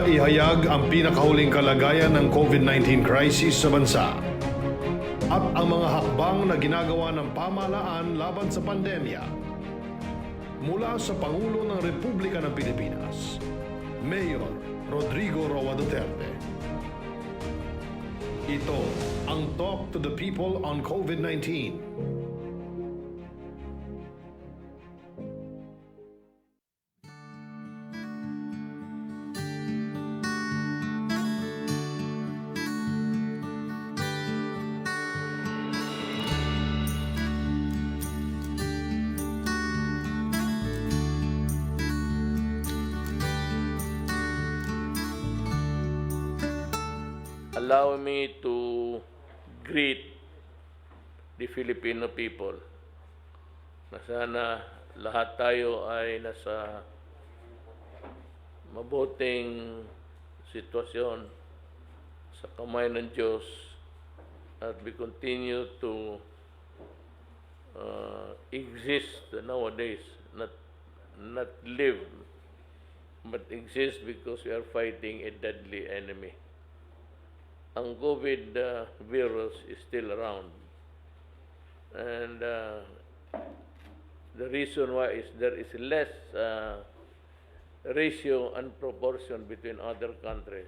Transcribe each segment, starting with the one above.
ihayag ang pinakahuling kalagayan ng COVID-19 crisis sa bansa at ang mga hakbang na ginagawa ng pamahalaan laban sa pandemya. Mula sa Pangulo ng Republika ng Pilipinas, Mayor Rodrigo Duterte. Ito ang Talk to the People on COVID-19. Allow me to greet the Filipino people na sana lahat tayo ay nasa mabuting sitwasyon sa kamay ng Diyos at we continue to exist nowadays, not live, but exist because we are fighting a deadly enemy. Ang COVID virus is still around. And the reason why is there is less ratio and proportion between other countries.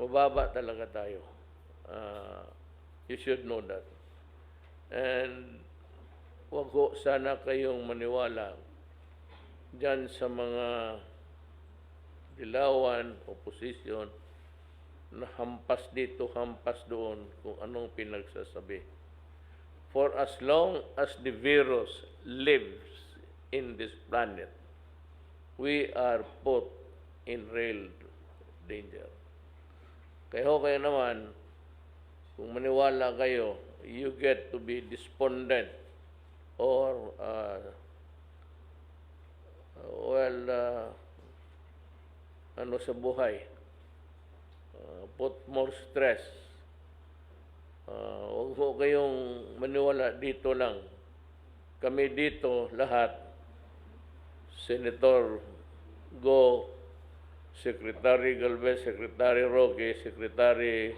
Mababa talaga tayo. You should know that. And wag ko sana kayong maniwala dyan sa mga dilawan, opposition, na hampas dito, hampas doon, kung anong pinagsasabi. For as long as the virus lives in this planet, we are put in real danger. Kayo naman, kung maniwala kayo, you get to be despondent or sa buhay. Put more stress. Huwag po kayong maniwala dito lang. Kami dito lahat, Senator Go, Secretary Galvez, Secretary Roque, Secretary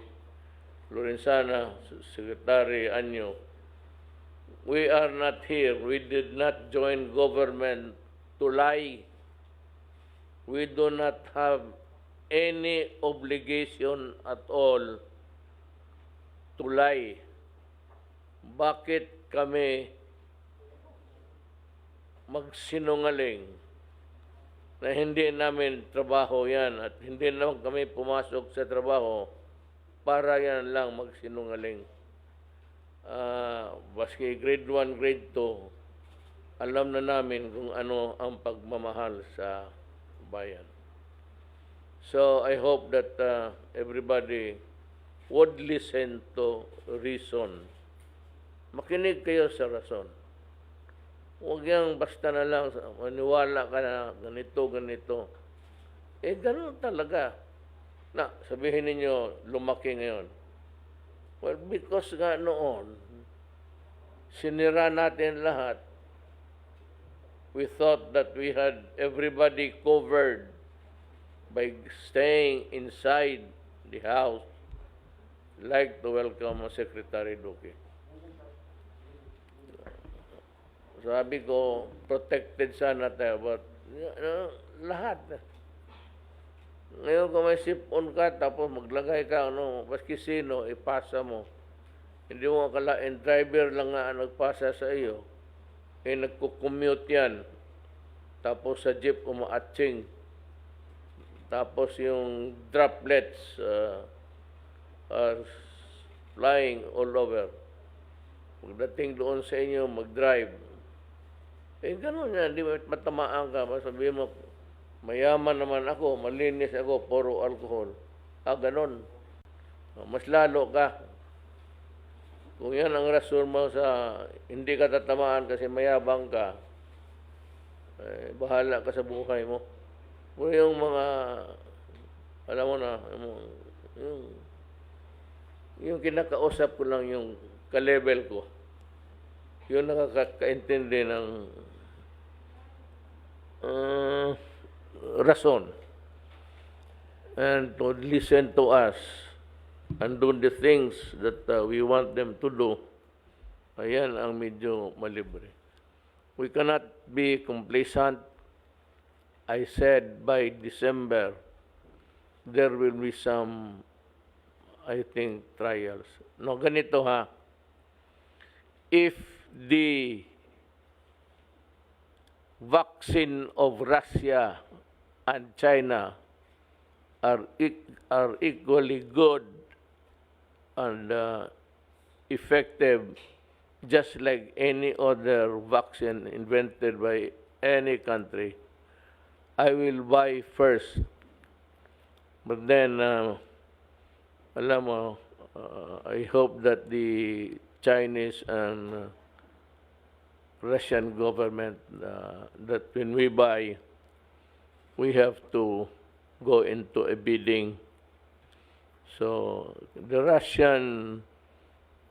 Lorenzana, Secretary Anyo, we are not here. We did not join government to lie. We do not have any obligation at all to lie. Bakit kami magsinungaling na hindi namin trabaho yan at hindi naman kami pumasok sa trabaho para yan lang magsinungaling? Baski grade 1, grade 2, alam na namin kung ano ang pagmamahal sa bayan. So I hope that everybody would listen to reason. Makinig kayo sa rason. Huwag yang basta na lang maniwala ka na ganito. Ganun talaga. Na, sabihin ninyo, lumaki ngayon. Well, because nga noon, sinira natin lahat. We thought that we had everybody covered by staying inside the house. Like to welcome Secretary Duque. Sabi ko, protected sana tayo, but lahat. Ngayon kung may sipon ka, tapos maglagay ka, baski sino, ipasa mo. Hindi mo akalain, driver lang nga nagpasa sa iyo. Nagkukommute yan. Tapos sa jeep, umaatsing. Tapos yung droplets are flying all over. Pagdating doon sa inyo, mag-drive. Ganun yan. Di matamaan ka. Sabihin mo, mayaman naman ako, malinis ako, puro alcohol. Ganun. Mas lalo ka. Kung yan ang rason mo sa hindi ka tatamaan kasi mayabang ka, bahala ka sa buhay mo. Kung yung mga, alam mo na, yung kinakausap ko lang yung ka-level ko, yung nakakaintindi ng rason. and to listen to us and do the things that we want them to do, ayan ang medyo malibre. We cannot be complacent. I said by December, there will be some, I think, trials. No, ganito ha. If the vaccine of Russia and China are equally good and effective, just like any other vaccine invented by any country, I will buy first. But then, alam mo, I hope that the Chinese and Russian government, that when we buy, we have to go into a bidding. So the Russian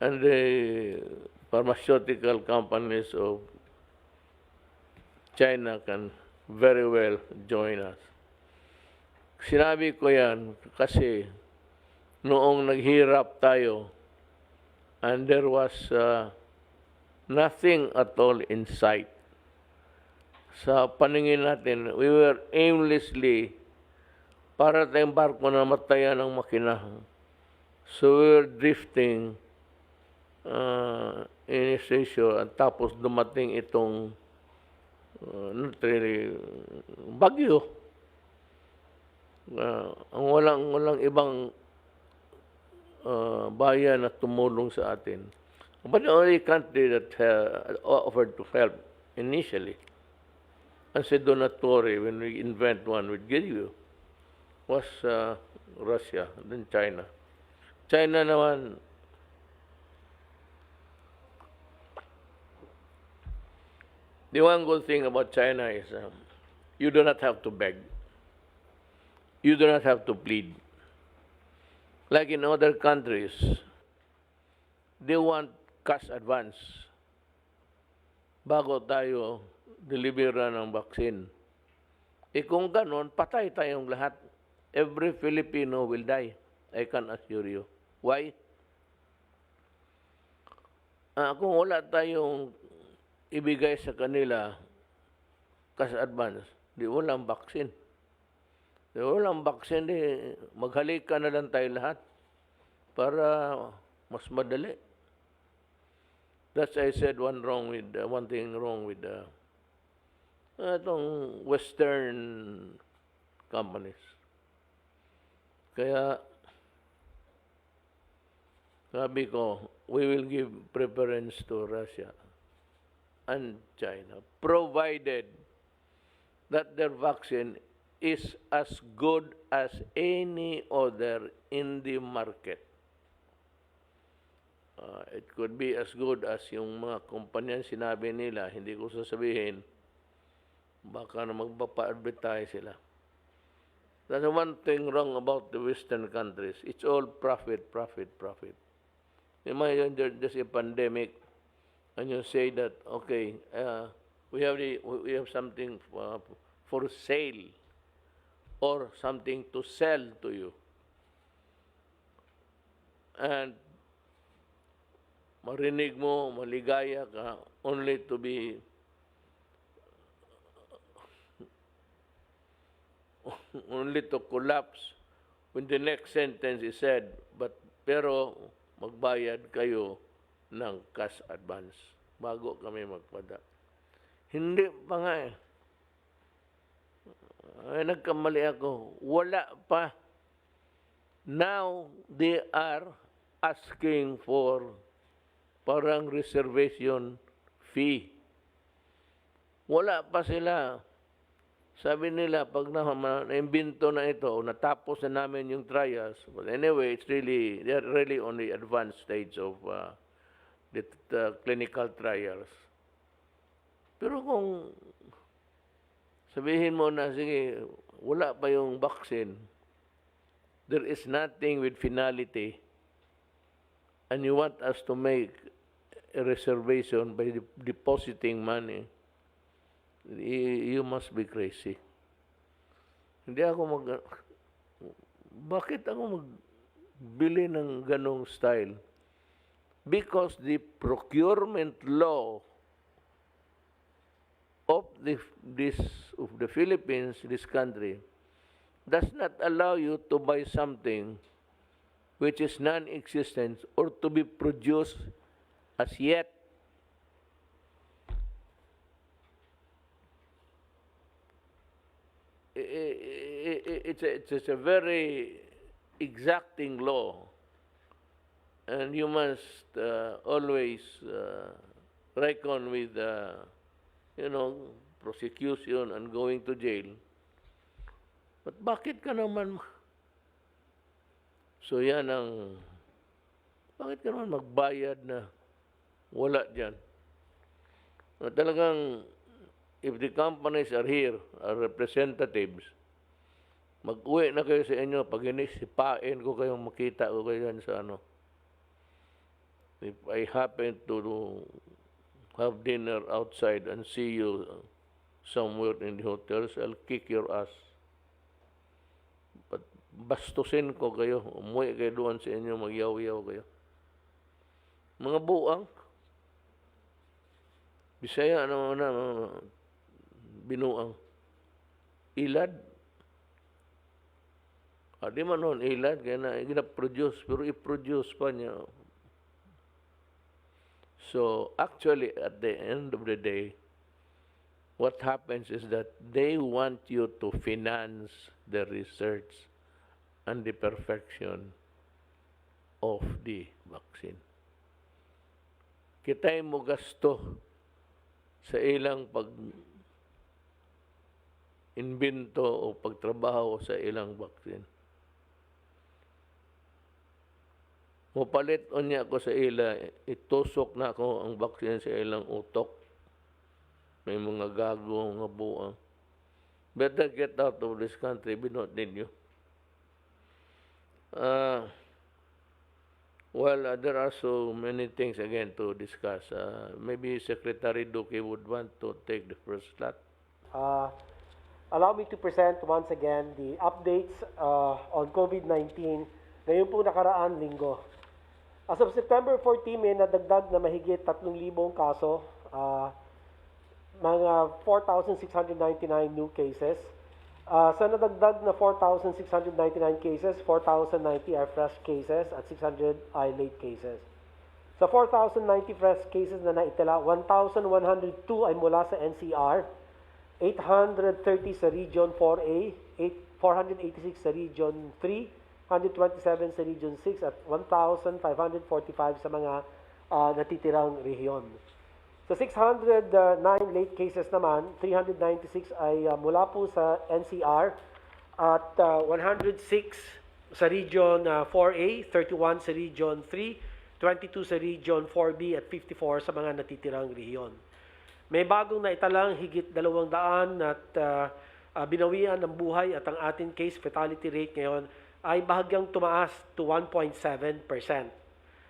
and the pharmaceutical companies of China can very well join us. Sinabi ko yan kasi noong naghirap tayo and there was nothing at all in sight. Sa paningin natin, we were aimlessly, para tayong barko na matayan ng makina. So we were drifting in a station at tapos dumating itong not really, bagyo. Ang walang ibang bayan na tumulong sa atin. But the only country that offered to help initially, as a donatory, when we invent one, we'd give you, was Russia, then China. China naman, the one good thing about China is you do not have to beg. You do not have to plead. Like in other countries, they want cash advance bago tayo deliveran ng vaccine. Kung ganon, patay tayong lahat. Every Filipino will die. I can assure you. Why? Kung wala tayong ibigay sa kanila cash advance, di walang vaccine. Di walang vaccine, di maghalika na lang tayo lahat para mas madali. That's I said one thing wrong with itong Western companies. Kaya sabi ko, we will give preference to Russia and China, provided that their vaccine is as good as any other in the market. It could be as good as yung mga kumpanyan sinabi nila, hindi ko sasabihin, baka na magpapa-advertise sila. That's one thing wrong about the Western countries. It's all profit, profit, profit. Imagine there's a pandemic, and you say that, okay, we have something for sale or something to sell to you, and marinig mo, maligaya ka, only to be only to collapse when the next sentence is said, pero magbayad kayo ng cash advance bago kami magpada. Hindi pa nga eh. Nagkamali ako. Wala pa. Now, they are asking for parang reservation fee. Wala pa sila. Sabi nila, pag na-imbento na ito, natapos na namin yung trials, but anyway, they're really on the advanced stage of the clinical trials. Pero kung sabihin mo na, sige, wala pa yung vaccine, there is nothing with finality, and you want us to make a reservation by depositing money, you must be crazy. Hindi ako bakit ako magbili ng ganong style? Because the procurement law of the Philippines, this country, does not allow you to buy something which is non-existent or to be produced as yet. It's a very exacting law, and you must always reckon with prosecution and going to jail. But bakit ka naman? So yan ang, bakit ka naman magbayad na wala dyan? Na talagang, if the companies are here, are representatives, mag-uwi na kayo sa inyo, pag inisipain ko kayong makita ko kayo yan sa ano. If I happen to have dinner outside and see you somewhere in the hotels, I'll kick your ass. But bastusin ko kayo, umuwi kayo doon sa inyo, magyaw-yaw kayo. Mga buang, Bisaya, binuang. Ilad. Di man noon ilad, kaya na gina-produce, pero i-produce pa niya. So, actually, at the end of the day, what happens is that they want you to finance the research and the perfection of the vaccine. Kitay mo gasto sa ilang pag-invento o pagtrabaho sa ilang vaccine. Mupalit niya ako sa ila, itusok na ako ang vaccine sa ilang utok. May mga gago, mga buang. Better get out of this country, we don't need you. There are so many things again to discuss. Maybe Secretary Duque would want to take the first slot. Allow me to present once again the updates on COVID-19 ngayon po nakaraan linggo. As of September 14, may nadagdag na mahigit 3,000 kaso, mga 4,699 new cases. Sa nadagdag na 4,699 cases, 4,090 are fresh cases at 600 are late cases. Sa 4,090 fresh cases na naitala, 1,102 ay mula sa NCR, 830 sa Region 4A, 486 sa Region 3, 127 sa Region 6 at 1,545 sa mga natitirang rehiyon. Sa 609 late cases naman, 396 ay mula po sa NCR at 106 sa Region 4A, 31 sa Region 3, 22 sa Region 4B at 54 sa mga natitirang rehiyon. May bagong naitalang higit 200 at binawian ng buhay at ang ating case fatality rate ngayon ay bahagyang tumaas to 1.7%.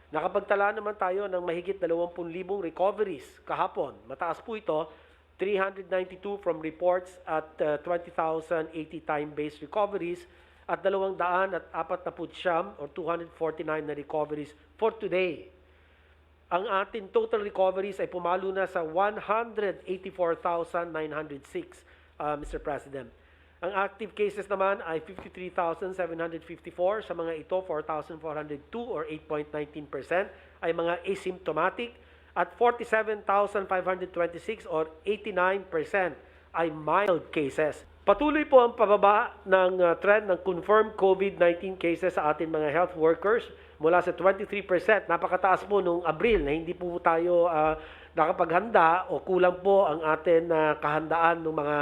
Nakapagtala naman tayo ng mahigit 20,000 recoveries kahapon. Mataas po ito, 392 from reports at 20,080 time-based recoveries at 249 or 249 na recoveries for today. Ang ating total recoveries ay pumalo na sa 184,906, Mr. President. Ang active cases naman ay 53,754. Sa mga ito, 4,402 or 8.19% ay mga asymptomatic at 47,526 or 89% ay mild cases. Patuloy po ang pababa ng trend ng confirmed COVID-19 cases sa ating mga health workers mula sa 23%. Napakataas po noong Abril na hindi po tayo nakapaghanda o kulang po ang atin kahandaan ng mga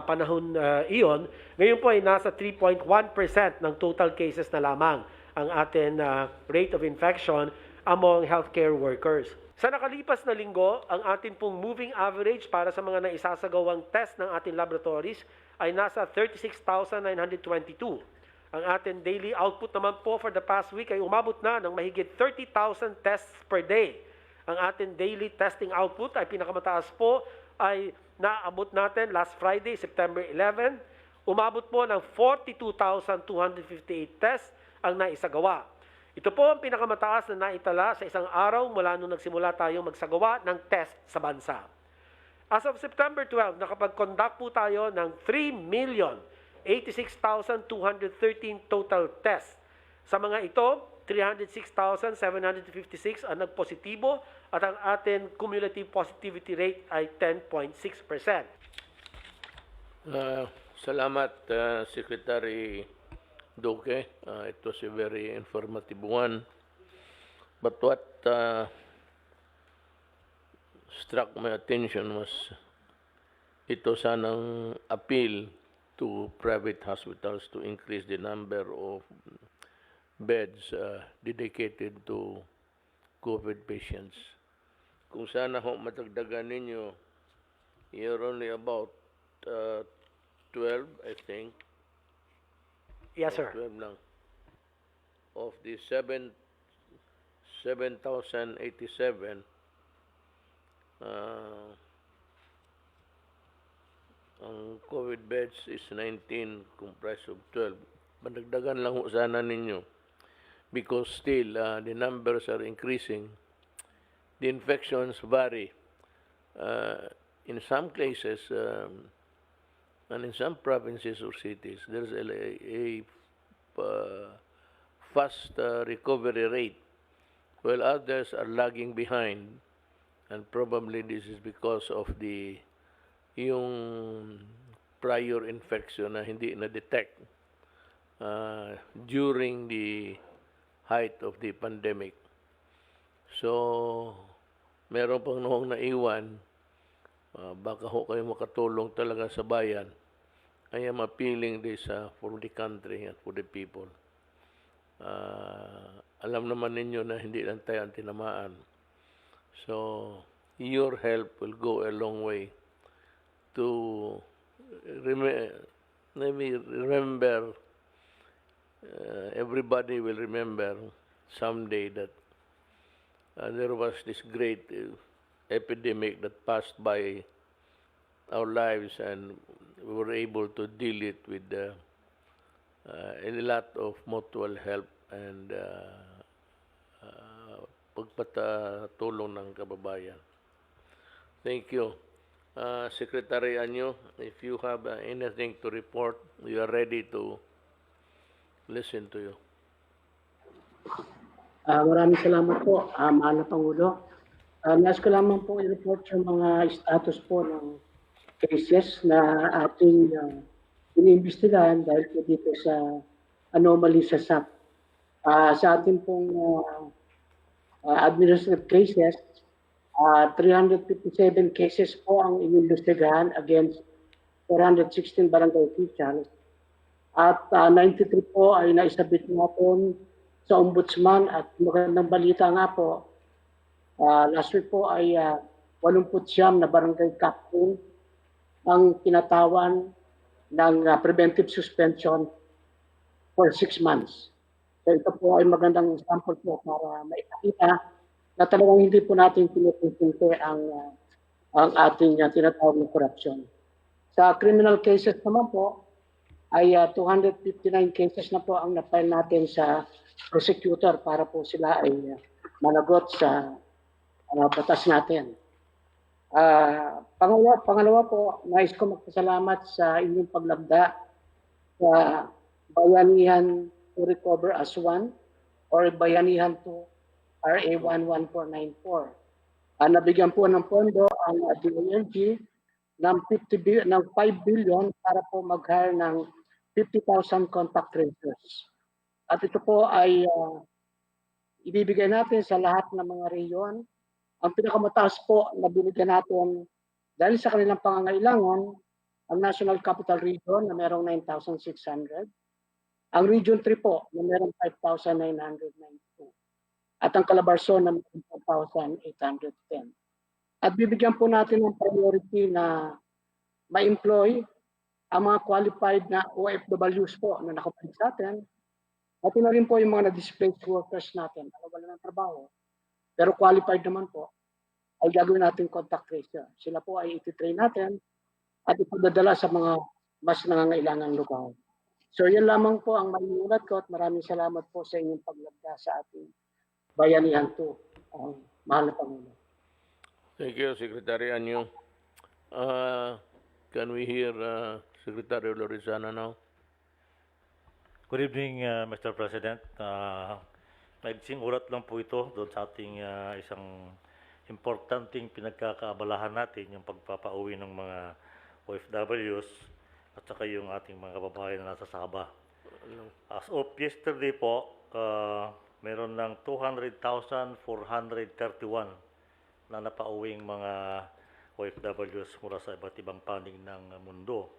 panahon iyon. Ngayon po ay nasa 3.1% ng total cases na lamang ang atin rate of infection among healthcare workers. Sa nakalipas na linggo, ang atin pong moving average para sa mga naisasagawang test ng ating laboratories ay nasa 36,922. Ang ating daily output naman po for the past week ay umabot na ng mahigit 30,000 tests per day. Ang ating daily testing output ay pinakamataas po ay naabot natin last Friday, September 11, Umabot po ng 42,258 tests ang naisagawa. Ito po ang pinakamataas na naitala sa isang araw mula nung nagsimula tayong magsagawa ng test sa bansa. As of September 12, nakapag-conduct po tayo ng 3,086,213 total tests. Sa mga ito, 306,756 ang nagpositibo at ang ating cumulative positivity rate ay 10.6%. Salamat, Secretary Duque. It was a very informative one. But what struck my attention was ito sanang appeal to private hospitals to increase the number of beds dedicated to COVID patients. Kung sana ho matagdagan ninyo, you're only about 12, I think. Yes, sir. 12 lang. Of the 7,087, ang COVID beds is 19, comprised of 12. Madagdagan lang ho sana ninyo because still the numbers are increasing. The infections vary. In some places and in some provinces or cities, there's a fast recovery rate, while others are lagging behind, and probably this is because of yung prior infection na hindi na-detect during the height of the pandemic. So, meron pang noong naiwan, baka ho kayo makatulong talaga sa bayan. I am appealing this for the country and for the people. Alam naman ninyo na hindi lang tayo ang tinamaan. So, your help will go a long way to remember, everybody will remember someday that there was this great epidemic that passed by our lives, and we were able to deal it with a lot of mutual help and pagpatulong ng kababayan. Thank you. Secretary Anyo, if you have anything to report, we are ready to listen to you. Maraming salamat po, mahal na Pangulo. Nais ko lamang po i-report yung mga status po ng cases na ating iniimbestigahan dahil po dito sa anomaly sa SAP. Sa ating pong administrative cases, 357 cases po ang iniimbestigahan against 416 barangay officials. At 93 po ay naisabit natin sa Ombudsman, at magandang balita nga po, last week po ay 89 na barangay captain ang tinatawan ng preventive suspension for 6 months. So ito po ay magandang sample po para maipakita na talagang hindi po natin pinupunti ang ating tinatawag na corruption. Sa criminal cases naman po, ay 259 cases na po ang na-file natin sa prosecutor para po sila ay managot sa batas natin. Pangalawa po, nais ko magpasalamat sa inyong paglabda sa Bayanihan to Recover as One or Bayanihan to RA 11494. Nabigyan po ng pondo ang DILG ng 5 billion para po mag-hire ng 50,000 contact tracers. At ito po ay ibibigay natin sa lahat ng mga rehiyon. Ang pinakamataas po na binigyan natin dahil sa kanilang pangangailangan, ang National Capital Region na merong 9,600. Ang Region 3 po na merong 5,992. At ang Calabarzon na merong 4,810. At bibigyan po natin ng priority na ma-employ ang mga qualified na OFWs po na nakapalit sa atin. At na rin po yung mga na-displaced workers natin, wala ng trabaho. Pero qualified naman po, ay gagawin natin contact tracer. Sila po ay ititrain natin at ipadadala sa mga mas nangangailangang lugar. So yun lamang po ang maiulat ko at maraming salamat po sa inyong paglabda sa ating bayanihan to, mahal na Pangulo. Thank you, Secretary Anyo. Can we hear Secretary Lorenzana now? Good evening, Mr. President. Maigsing ulat lang po ito doon sa ating isang importanteng pinagkakaabalahan natin, yung pagpapauwi ng mga OFWs at saka yung ating mga kababayan na nasa Sabah. As of yesterday po, meron ng 200,431 na napauwing mga OFWs mula sa iba't ibang panig ng mundo.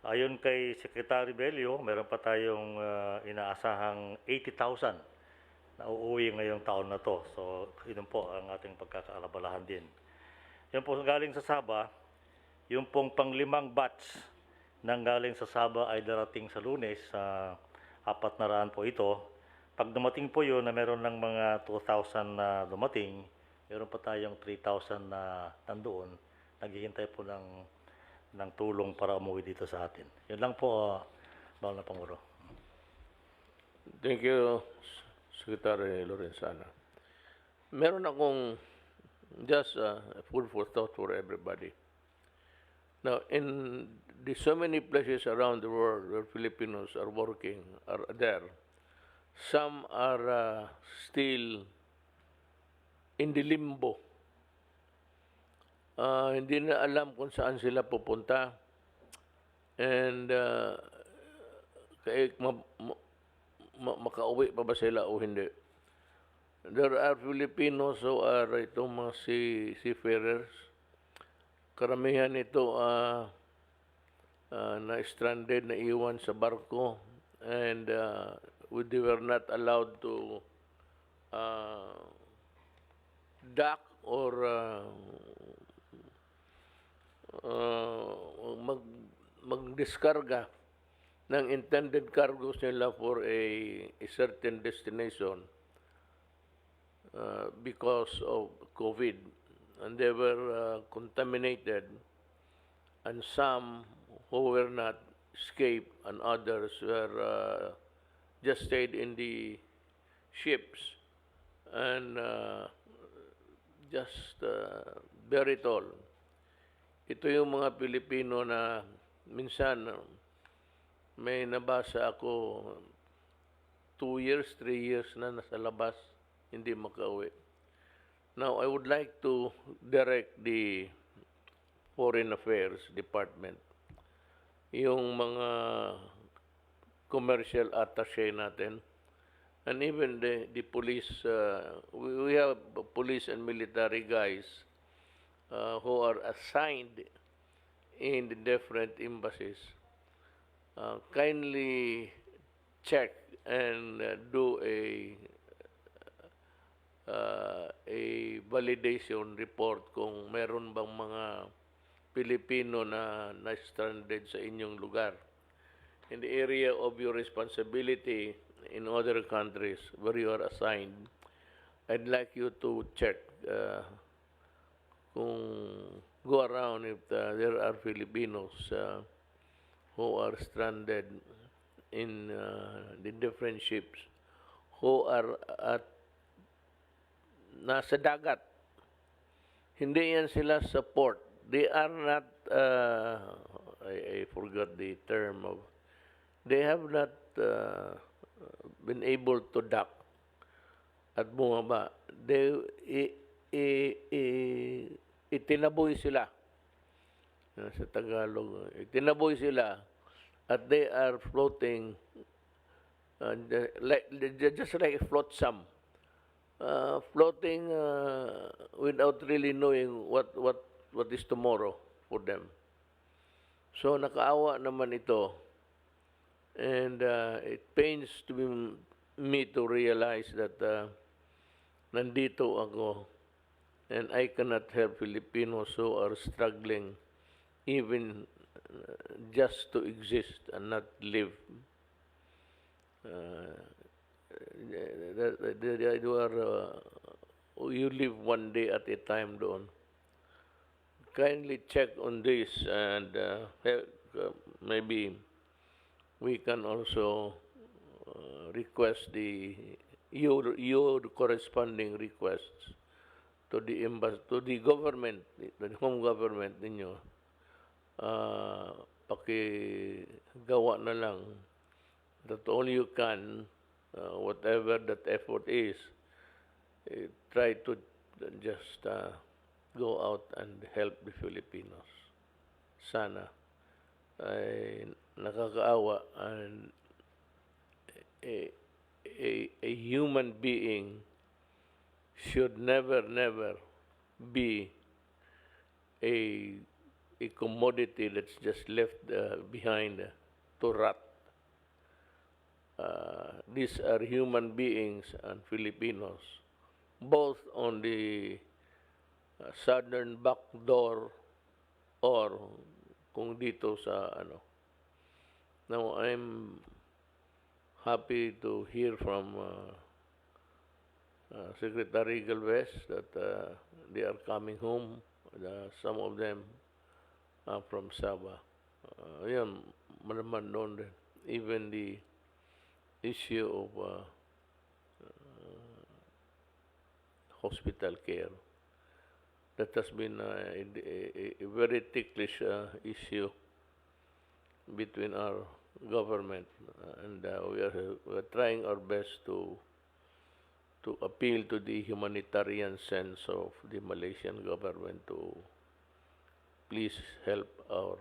Ayon kay Secretary Bello, meron pa tayong inaasahang 80,000 na uuwi ngayong taon na to. So, yun po ang ating pagkakaalabalahan din. Yung po galing sa Sabah, yung pong panglimang batch nang galing sa Sabah ay darating sa Lunes, 400 po ito. Pag dumating po yun na meron ng mga 2,000 na dumating, meron pa tayong 3,000 na nandoon, naghihintay po ng tulong para umuwi dito sa atin. Yun lang po, Mahal na Pangulo. Thank you, Secretary Lorenzana. Meron akong just food for thought for everybody. Now, in so many places around the world where Filipinos are working, are there, some are still in the limbo. Hindi na alam kung saan sila pupunta. And makauwi pa ba sila o hindi? There are Filipinos who are itong mga seafarers. Karamihan ito na stranded, na iwan sa barko, and they were not allowed to dock or magdiskarga ng intended cargoes nila for a certain destination because of COVID. And they were contaminated, and some who were not escaped, and others were just stayed in the ships and just bear it all. Ito yung mga Pilipino na minsan may nabasa ako 2 years, 3 years na nasa labas, hindi makauwi. Now, I would like to direct the Foreign Affairs Department, yung mga commercial attaché natin, and even the police, we have police and military guys who are assigned in the different embassies. Kindly check and do a validation report kung meron bang mga Pilipino na stranded sa inyong lugar. In the area of your responsibility in other countries where you are assigned, I'd like you to check kung go around if there are Filipinos who are stranded in the different ships who are at nasa dagat. Hindi yan sila sa port. They are not, I forgot the term of, they have not been able to dock at bumaba. Itinaboy sila. Sa Tagalog, itinaboy sila at they are floating just like flotsam. Floating without really knowing what is tomorrow for them. So nakaawa naman ito, and it pains me to realize that nandito ako, and I cannot help Filipinos who are struggling even just to exist and not live. You live one day at a time doon. Kindly check on this and maybe we can also request your corresponding requests to the government, the home government ninyo. Pakigawa na lang that all you can, whatever that effort is, try to just go out and help the Filipinos. Sana ay nakakaawa, and a human being should never be a commodity that's just left behind to rot. These are human beings and Filipinos, both on the southern back door or kung dito sa ano. Now, I'm happy to hear from Secretary Galvez that they are coming home. Some of them from Sabah. Yan, malaman doon din. Even the issue of hospital care. That has been a very ticklish issue between our government, and we are trying our best to appeal to the humanitarian sense of the Malaysian government to please help our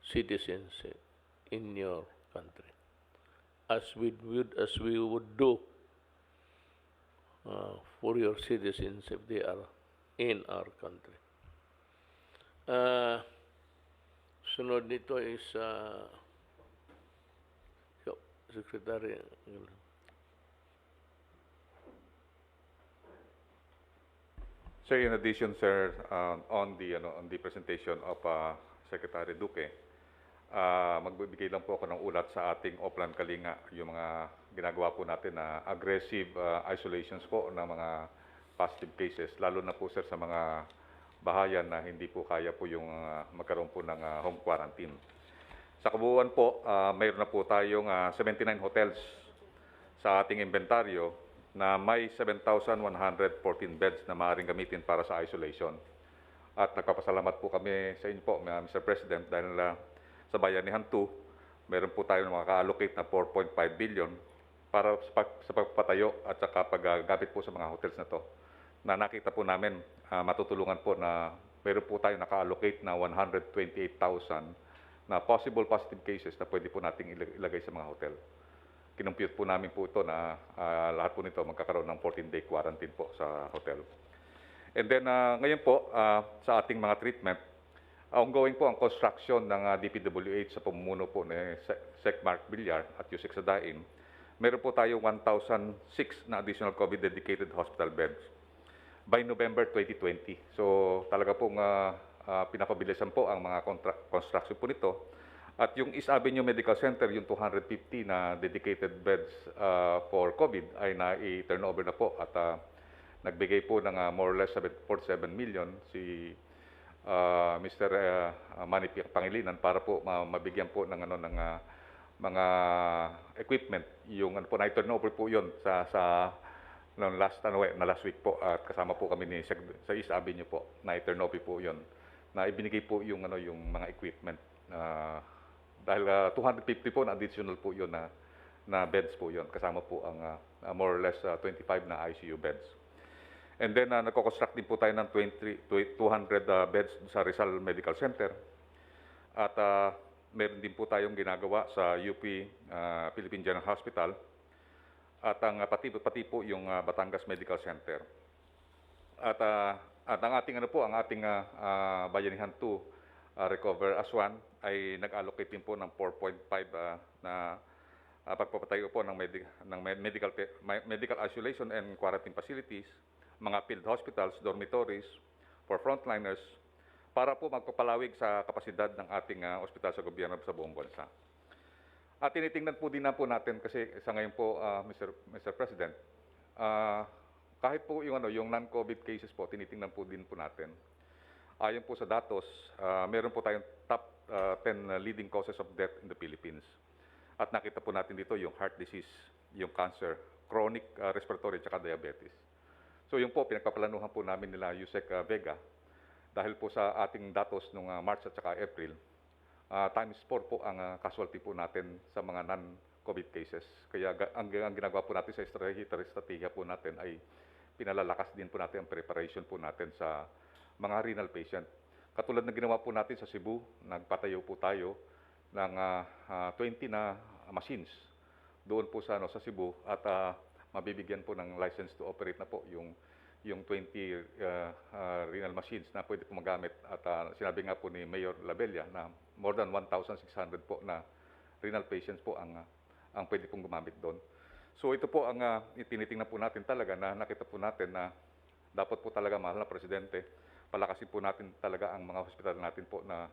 citizens in your country, as we would do for your citizens if they are in our country. Sunod nito is Secretary. Sir, in addition, sir, on the presentation of Secretary Duque, magbibigay lang po ako ng ulat sa ating Oplan Kalinga, yung mga ginagawa po natin na aggressive isolations po ng mga positive cases, lalo na po, sir, sa mga bahayan na hindi po kaya po yung magkaroon po ng home quarantine. Sa kabuuan po, mayroon na po tayong 79 hotels sa ating inventaryo na may 7,114 beds na maaaring gamitin para sa isolation. At nagpapasalamat po kami sa inyo po, Mr. President, dahil sa Bayanihan 2, meron po tayo maka-allocate na 4.5 billion para sa pagpatayo at saka paggamit po sa mga hotels na to. Na nakita po namin, matutulungan po na meron po tayo naka-allocate na 128,000 na possible positive cases na pwede po nating ilagay sa mga hotel. Kinumpute po namin po ito na lahat po nito magkakaroon ng 14-day quarantine po sa hotel. And then ngayon po sa ating mga treatment, ongoing po ang construction ng DPWH sa pamumuno po ni Sec Mark Villar at Yusek Sadain. Meron po tayo 1,006 na additional COVID-dedicated hospital beds by November 2020. So talaga pong pinapabilisan po ang mga construction po nito. At yung East Avenue Medical Center, yung 250 na dedicated beds for COVID ay na-turn over na po at nagbigay po ng more or less 47 million si Mr. Manny Pangilinan para po mabigyan po ng mga equipment. Yung na-turn over po yun sa last week po at kasama po kami sa East Avenue po na-turn over po yun na ibinigay po yung mga equipment dahil 250 po na additional po yun na beds po yun. Kasama po ang more or less 25 na ICU beds. And then nagko-construct din po tayo ng 200 beds sa Rizal Medical Center. At meron din po tayong ginagawa sa UP Philippine General Hospital. At ang pati po yung Batangas Medical Center. At ang ating ang ating Bayanihan 2 Recover as One ay nag-allocate din po ng 4.5 na pagpapatayo po ng medical isolation and quarantine facilities, mga field hospitals, dormitories for frontliners para po magpapalawig sa kapasidad ng ating ospital sa gobyerno sa buong bansa. At tinitingnan po din po natin kasi sa ngayon po, Mr. President, kahit po yung non-COVID cases po, tinitingnan po din po natin. Ayon po sa datos, meron po tayong top 10 leading causes of death in the Philippines. At nakita po natin dito yung heart disease, yung cancer, chronic respiratory, at diabetes. So yung po, pinagpaplanuhan po namin nila Yusek Vega dahil po sa ating datos noong March at saka April, times 4 po ang casualty po natin sa mga non-COVID cases. Kaya ang ginagawa po natin sa estratehiya po natin ay pinalalakas din po natin ang preparation po natin sa mga renal patient. Katulad ng ginawa po natin sa Cebu, nagpatayo po tayo ng 20 na machines doon po sa Cebu at mabibigyan po ng license to operate na po yung 20 renal machines na pwede po magamit. At sinabi nga po ni Mayor Labella na more than 1,600 po na renal patients po ang pwede pong gumamit doon. So ito po ang tinitingnan po natin talaga na nakita po natin na dapat po talaga, mahal na Presidente, palakasin po natin talaga ang mga hospital natin po na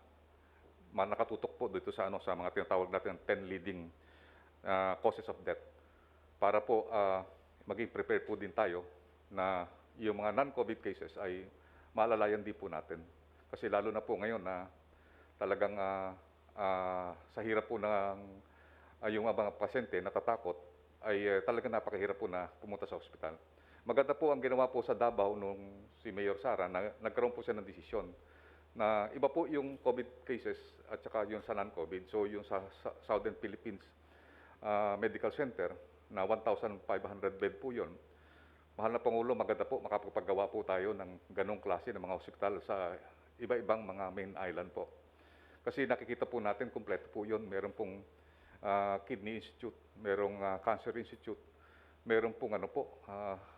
nakatutok po dito sa mga tinatawag natin 10 leading causes of death para po maging prepared po din tayo na yung mga non-COVID cases ay maalalayan din po natin. Kasi lalo na po ngayon na talagang sa hirap po ng yung mga pasyente natatakot ay talagang napakahirap po na pumunta sa ospital. Maganda po ang ginawa po sa Davao nung si Mayor Sara na nagkaroon po siya ng desisyon na iba po yung COVID cases at saka yung sa non-COVID. So yung sa Southern Philippines Medical Center na 1,500 bed po yun. Mahal na Pangulo, maganda po makapagpagawa po tayo ng ganong klase ng mga ospital sa iba-ibang mga main island po. Kasi nakikita po natin, kumpleto po yun. Meron pong Kidney Institute, merong Cancer Institute, meron pong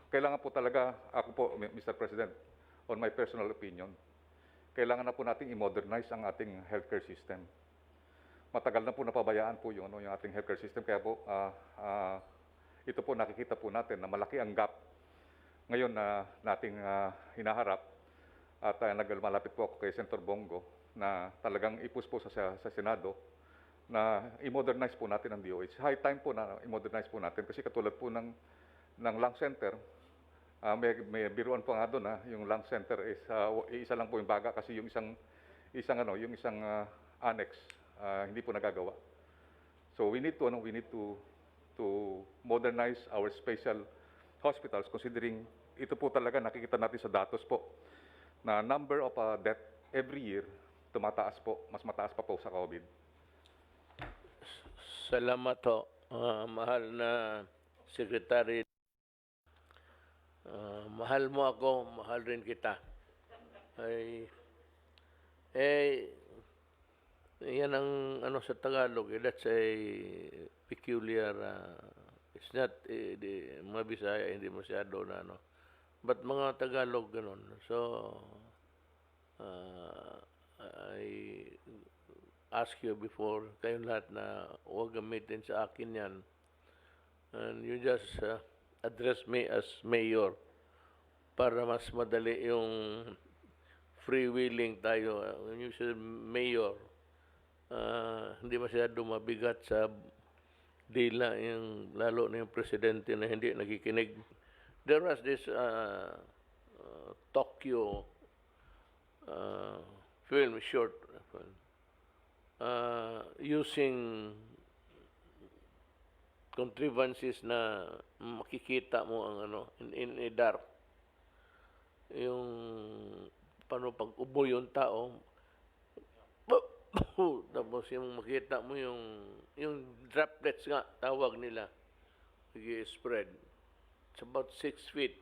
kailangan po talaga, ako po, Mr. President, on my personal opinion, kailangan na po natin i-modernize ang ating healthcare system. Matagal na po napabayaan po yung ating healthcare system, kaya po ito po nakikita po natin na malaki ang gap ngayon na nating hinaharap at malapit po ako kay Senator Bongo na talagang ipus po sa Senado na i-modernize po natin ang DOH. High time po na i-modernize po natin kasi katulad po ng lung center, may biruan po nga doon yung lung center is isa lang po yung baga kasi yung isang annex hindi po nagagawa. So we need to modernize our special hospitals considering ito po talaga nakikita natin sa datos po na number of death every year tumataas po, mas mataas pa po sa COVID. Salamat ho, mahal na Secretary. Mahal mo ako, mahal rin kita. Yan ang sa Tagalog, that's a peculiar, it's not, mga Bisaya, hindi masyado na But mga Tagalog, ganun. So, I ask you before, kayong lahat na huwag gamitin sa akin yan. And you just address me as mayor para mas madali yung freewheeling tayo. When you say mayor, hindi masyado mabigat sa dila yung lalo na yung presidente na hindi nakikinig. There was this Tokyo short film, using contrivances na makikita mo ang in a dark. Yung paano pag ubo yung tao, tapos yung makita mo yung droplets nga tawag nila, spread. It's about 6 feet.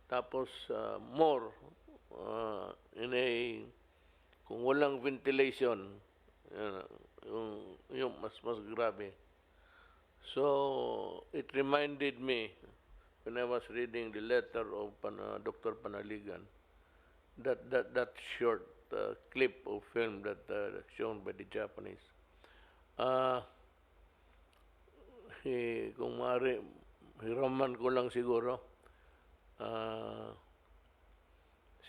Tapos more kung walang ventilation, yung mas grabe. So it reminded me when I was reading the letter of Dr. Panaligan, that short clip of film that shown by the Japanese. Kung maaari, hiraman ko lang siguro.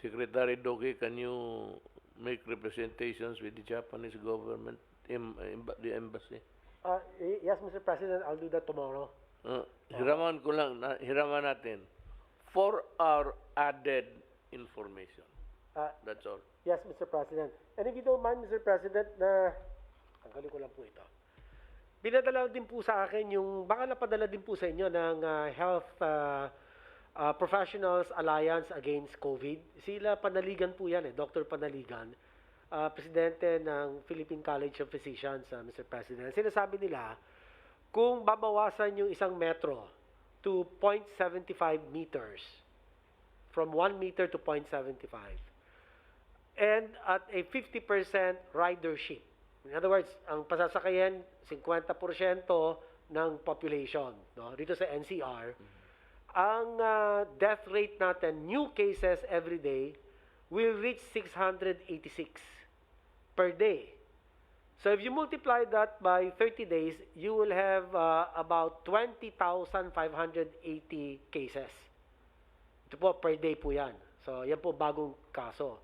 Secretary Doki, can you make representations with the Japanese government, the embassy? Yes, Mr. President, I'll do that tomorrow. Hiraman ko lang, hiraman natin for our added information. That's all. Yes, Mr. President. And if you don't mind, Mr. President, na tanggalin ko lang po ito. Pinadala din po sa akin yung, baka napadala din po sa inyo ng Health Professionals Alliance Against COVID. Sila Panaligan po yan Dr. Panaligan, presidente ng Philippine College of Physicians, Mr. President. Sinasabi nila, kung babawasan yung isang metro to 0.75 meters, from 1 meter to 0.75, and at a 50% ridership. In other words, ang pasasakayan, 50% ng population. No? Dito sa NCR, ang death rate natin, new cases every day, will reach 686 per day. So if you multiply that by 30 days, you will have about 20,580 cases. Ito po, per day po yan. So yan po bagong kaso.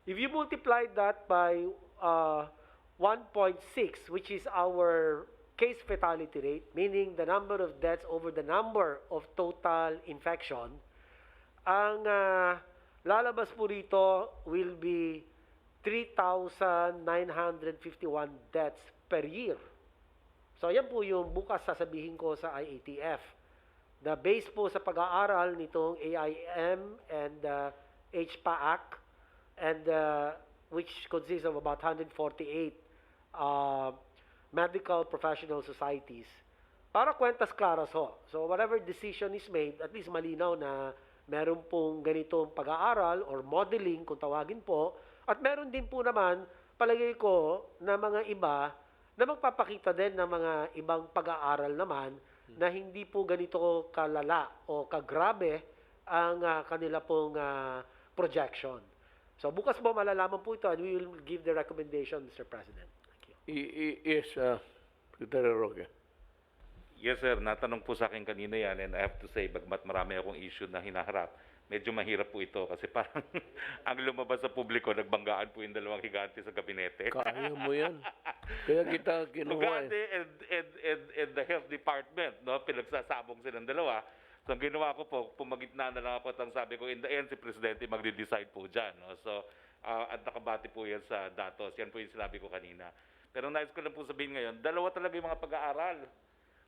If you multiply that by 1.6, which is our case fatality rate, meaning the number of deaths over the number of total infection, ang lalabas po rito will be 3,951 deaths per year. So yan po yung bukas sasabihin ko sa IATF. The base po sa pag-aaral nitong AIM and HPAAC, and which consists of about 148 medical professional societies, para kwentas klaras ho. So whatever decision is made, at least malinaw na meron pong ganitong pag-aaral or modeling kung tawagin po, at meron din po naman, palagay ko, na mga iba na magpapakita din ng mga ibang pag-aaral naman na hindi po ganito kalala o kagrabe ang kanila pong projection. So bukas mo malalaman po ito and we will give the recommendation, Mr. President. Thank you. Yes, Secretary Roque. Yes, sir. Natanong po sa akin kanina yan, and I have to say, bagmat marami akong issue na hinaharap, medyo mahirap po ito kasi parang ang lumabas sa publiko, nagbanggaan po yung dalawang higante sa gabinete. Kaya mo yan. Kaya kita kinuha Higante and the health department, no? Pinagsasabong silang dalawa. So, ang ginawa ko po, pumagitna na lang ako at ang sabi ko, in the end, si Presidente magde-decide po dyan. No? So, at nakabati po yan sa datos. Yan po yung sinabi ko kanina. Pero nais ko lang po sabihin ngayon, dalawa talaga yung mga pag-aaral.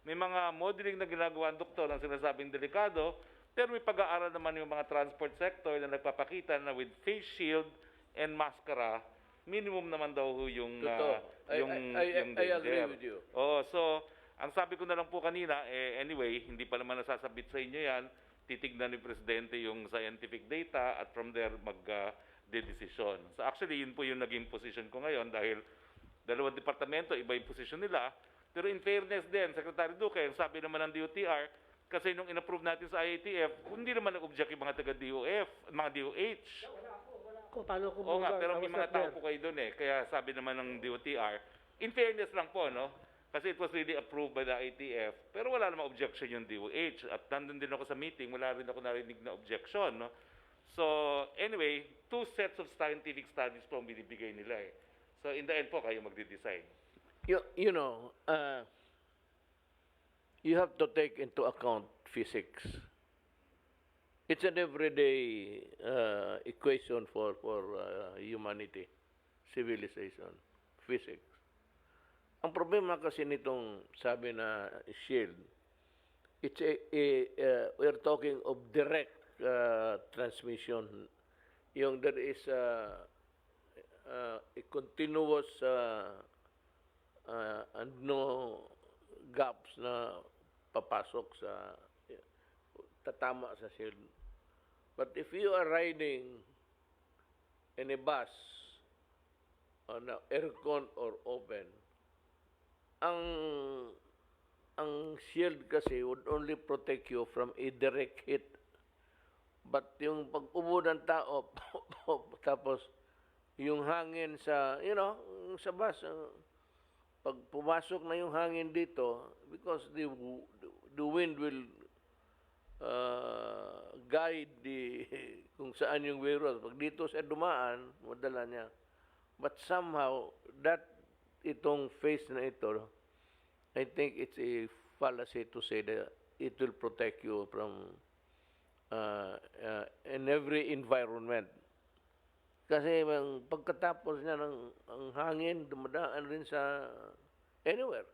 May mga modeling na ginagawa ang doktor ang sinasabing delikado, pero may pag-aaral naman yung mga transport sector na nagpapakita na with face shield and maskara, minimum naman daw yung I agree with you. Oh, so ang sabi ko na lang po kanina, anyway, hindi pa naman nasasabit sa inyo yan, titignan ni Presidente yung scientific data at from there mag-decision. So actually, yun po yung naging position ko ngayon dahil dalawang departamento, iba yung position nila. Pero in fairness din, Secretary Duque, ang sabi naman ng DOTR, kasi nung in-approve natin sa IATF, hindi naman nag-object yung mga taga-DOF, mga DOH. Paano ko Oo nga, pero may mga tao po kayo doon Kaya sabi naman ng DOTR, in fairness lang po, no? Kasi it was really approved by the IATF, pero wala namang objection yung DOH. At nandun din ako sa meeting, wala rin ako narinig na objection, no? So, anyway, 2 sets of scientific studies po ang binibigay nila So, in the end po, kayo magde-decide. You know, you have to take into account physics. It's an everyday equation for humanity, civilization, physics. Ang problema kasi nitong sabi na shield, it's we're talking of direct transmission. Yung there is a continuous and no gaps na papasok sa tatama sa shield. But if you are riding in a bus on a aircon or open, ang shield kasi would only protect you from a direct hit. But yung pag-ubo ng tao, tapos yung hangin sa, sa bus, pag pumasok na yung hangin dito, because the wind will guide kung saan yung virus. Pag dito sa dumaan, madala niya. But somehow, itong phase na ito, I think it's a fallacy to say that it will protect you from in every environment. Kasi pagkatapos niya ang hangin, dumadaan rin sa anywhere.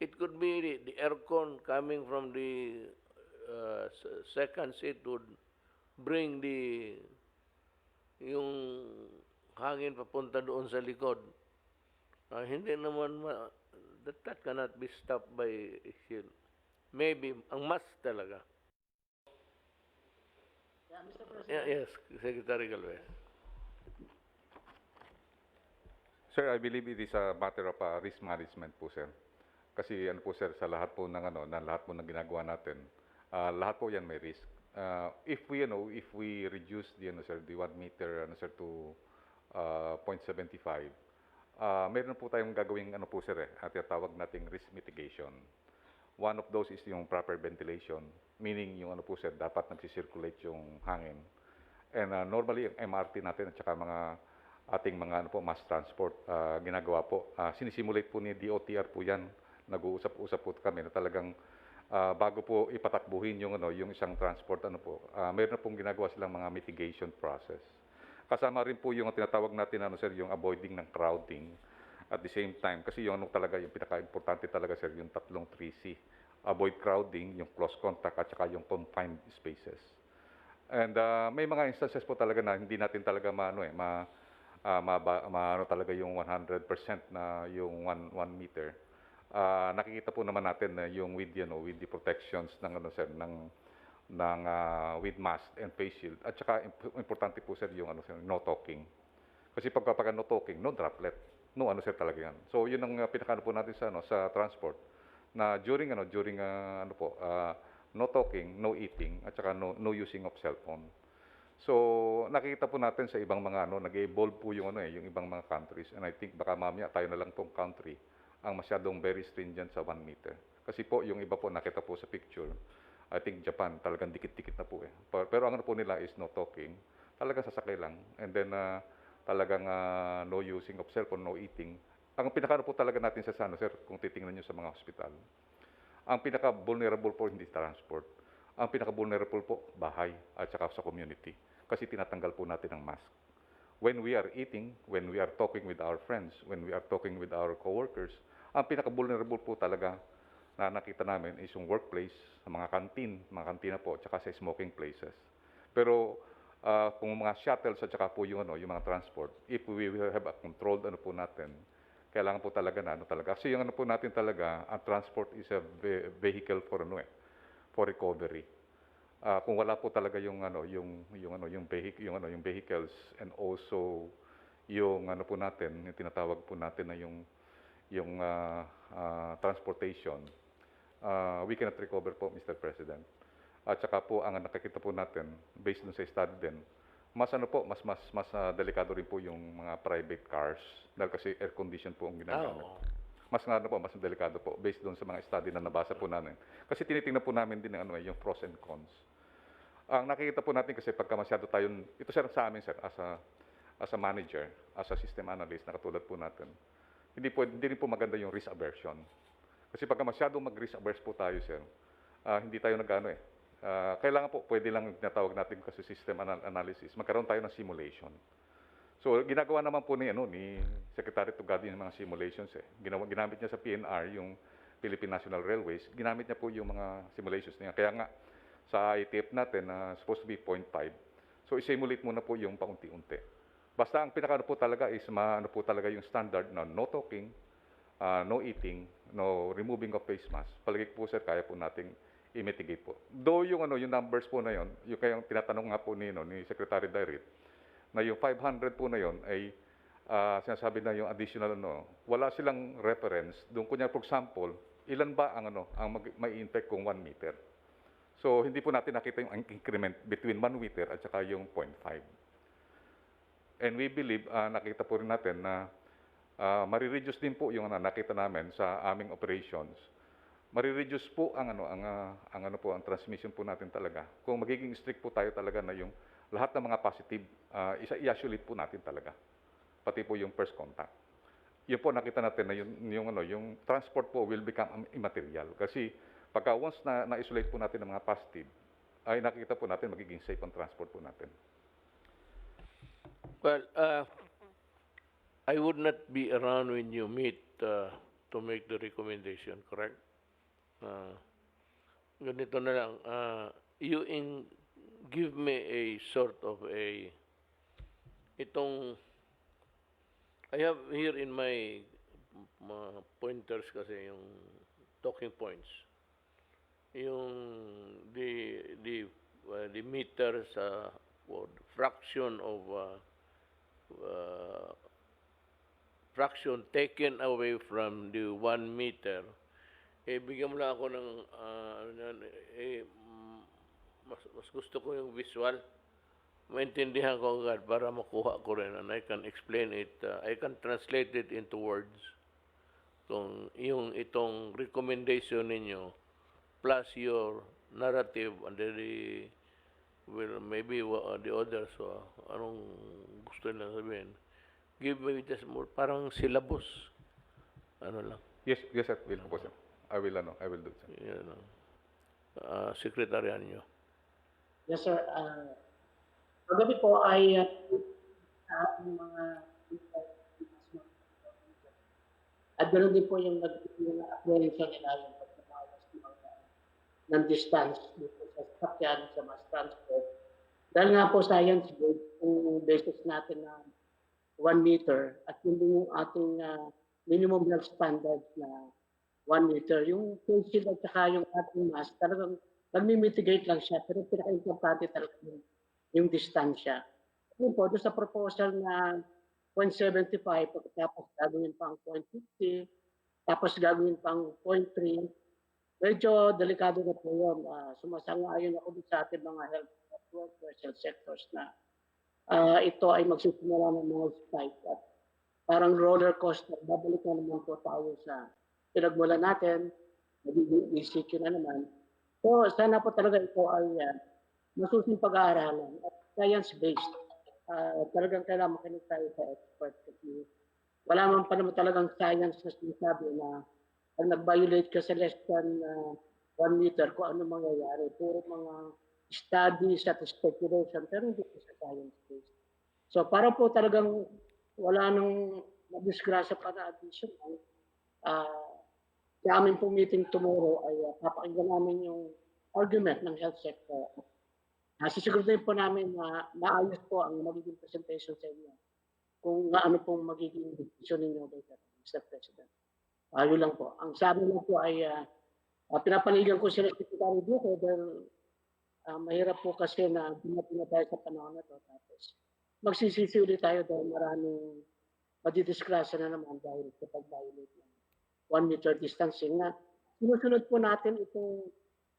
It could be the aircon coming from the second seat would bring yung hangin papunta doon sa likod. Hindi naman that cannot be stopped by shield. Maybe ang mask talaga. Yeah, Mr. President. Yes, Secretary Galvez. Sir, I believe it is a matter of risk management po, sir. Kasi ano po, sir, sa lahat po ng lahat po ng ginagawa natin, lahat po 'yan may risk. If we reduce the sir, the 1 meter sir to 0.75, meron po tayong gagawing po, sir, at tawag nating risk mitigation. One of those is yung proper ventilation, meaning yung po, sir, dapat nagsisirculate yung hangin. And normally, ang MRT natin at saka mga ating mga mass transport ginagawa po. Sinisimulate po ni DOTR po yan. Nag-uusap-usap po kami na talagang bago po ipatakbuhin yung isang transport, meron na pong ginagawa silang mga mitigation process. Kasama rin po yung tinatawag natin, sir, yung avoiding ng crowding. At the same time, kasi yung talaga, yung pinaka-importante talaga, sir, yung tatlong 3C. Avoid crowding, yung close contact, at saka yung confined spaces. And may mga instances po talaga na hindi natin talaga talaga yung 100% na yung 1 meter. Nakikita po naman natin na yung with the protections ng sir with mask and face shield. At saka importante po, sir, yung sir, no talking. Kasi pag no talking, no droplet. No sir talaga yan. So yun ang pinakano po natin sa transport na during no talking, no eating, at saka no using of cellphone. So, nakikita po natin sa ibang mga nag-evolve po yung yung ibang mga countries. And I think baka mamaya tayo na lang pong country ang masyadong very stringent sa 1 meter. Kasi po, yung iba po nakita po sa picture, I think Japan talagang dikit-dikit na po . Pero ang po nila is no talking. Talagang sasakay lang. And then, talagang no using of cellphone, no eating. Ang pinakano po talaga natin sa sir, kung titingnan nyo sa mga hospital, ang pinaka-vulnerable po hindi transport. Ang pinaka-vulnerable po, bahay at saka sa community. Kasi tinatanggal po natin ang mask. When we are eating, when we are talking with our friends, when we are talking with our coworkers, ang pinaka-vulnerable po talaga na nakita namin is yung workplace, mga kantina po, at saka sa smoking places. Pero kung mga shuttles at saka po yung mga transport, if we will have a controlled po natin, kailangan po talaga kasi yung po natin talaga, ang transport is a vehicle for for recovery. Kung wala po talaga yung vehicles and also yung po natin, yung tinatawag po natin na yung transportation, we cannot recover po, Mr. President. At saka po ang nakikita po natin based dun sa study din, mas delikado rin po yung mga private cars dahil kasi air condition po ang ginagamit. Mas delikado po based doon sa mga study na nabasa po namin. Kasi tinitingnan po namin din yung pros and cons. Ang nakikita po natin kasi pagka masyado tayo, ito sir sa amin sir, as a manager, as a system analyst na katulad po natin, hindi rin po maganda yung risk aversion. Kasi pagka masyado mag-risk averse po tayo sir, hindi tayo kailangan po, pwede lang tinatawag natin kasi system analysis, magkaroon tayo ng simulation. So, ginagawa naman po ni Secretary Tugadi yung mga simulations . Ginamit niya sa PNR, yung Philippine National Railways, ginamit niya po yung mga simulations niya. Kaya nga, sa IATF natin, supposed to be 0.5. So, i-simulate muna po yung paunti-unti. Basta ang pinaka po talaga is, po talaga yung standard na no talking, no eating, no removing of face mask. Palagi po sir, kaya po nating i-mitigate po. Though yung numbers po na yon, yung kayang tinatanong nga po ni Secretary Duterte, na yung 500 po na yon ay sinasabi na yung additional wala silang reference. Doon kunya for example, ilan ba ang may infect kung 1 meter. So hindi po natin nakita yung increment between 1 meter at saka yung 0.5. And we believe nakita po rin natin na marireduce din po yung nakita namin sa aming operations. Marireduce po ang ang transmission po natin talaga. Kung magiging strict po tayo talaga na yung lahat ng mga positive, i-isolate po natin talaga. Pati po yung first contact. Yun po nakita natin na yung transport po will become immaterial. Kasi pagka once na-isolate po natin ang mga positive, ay nakita po natin magiging safe ang transport po natin. Well, I would not be around when you meet to make the recommendation, correct? Uh, Ganito na lang, give me a sort of itong, I have here in my pointers kasi yung talking points. Yung the meter sa or the fraction of uh, fraction taken away from the 1 meter, bigyan mo lang ako ng, mas gusto ko yung visual. Maintindihan ko agad para makuha ko rin and I can explain it, I can translate it into words. Kung yung itong recommendation ninyo plus your narrative and then maybe the others, anong gusto nila sabihin. Give me just more, parang syllabus. Ano lang. Yes, sir. Will po, sir. I will do it, sir. Yan, sekretaryan nyo. Yes, sir. Kagabi po ay sa ating mga at ganoon din po yung nag-appearance nila yung pagpapawas ng distance dito sa sakyan sa mass transport. Dahil nga po science-based yung basis natin na 1 meter at hindi yung ating minimum health standard na 1 meter. Yung face shield at saka yung ating mask talagang nagmi-mitigate lang siya pero pinaka-importante talaga yung distansya. Yun po, doon sa proposal na 0.75 pagkatapos gagawin pang 0.50 tapos gagawin pang 0.3 medyo delikado na po yun. Sumasang-ayon ako sa ating mga health workers, health sectors na ito ay magsisimula ng mga spike at parang roller coaster. Babalik na naman po tayo sa pinagmula natin, magiging ECQ na naman. So sana po talaga ito ay masusing pag-aaralan at science-based. Talagang kailangan makinig tayo sa expert kasi wala man pa naman talagang science na sinasabi na pag nag-violate ka sa less than 1 meter, kung ano mangyayari. Puro mga studies at speculation, pero hindi po sa science-based. So para po talagang wala nang madisgrasya pa na additional, sa aming po meeting tomorrow ay papakinggan namin yung argument ng health sector. Sisiguraduhin po namin na maayos po ang magiging presentation sa inyo kung ano pong magiging decision ninyo later, Mr. President. Ayun lang po. Ang sabi lang po ay pinapaligan ko sila sa Secretary Duque dahil mahirap po kasi na dumating na tayo sa panahon na ito. Tapos magsisisi ulit tayo dahil maraming madidisgrasya na naman dahil sa pag-violate ng 1 meter distancing na sinusunod po natin itong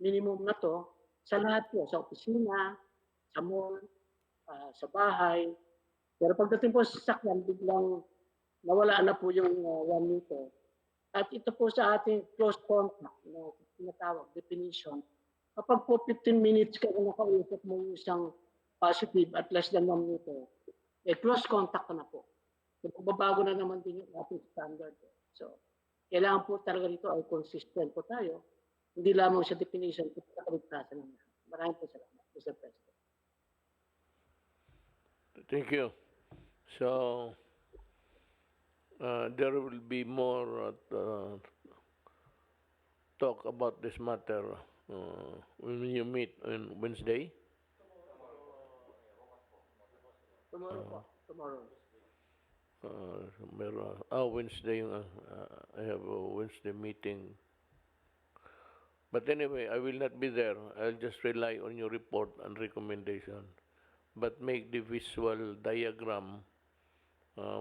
minimum na to sa lahat po, sa opisina, sa mall, sa bahay. Pero pagdating po sa sasakyan, biglang nawala na po yung 1 meter. At ito po sa ating close contact na tinatawag, definition. Kapag po 15 minutes ka nakausap mo yung isang positive at less than 1 meter, close contact ka na po. So, magbabago na naman din yung ating standard. So, kailangan po talaga dito ay consistent po tayo. Hindi lamang sa definition, ito sa kaligtasan naman. Maraming po salamat, Mr. President. Thank you. So, there will be more talk about this matter when you meet on Wednesday. Tomorrow. Wednesday, I have a Wednesday meeting. But anyway, I will not be there. I'll just rely on your report and recommendation. But make the visual diagram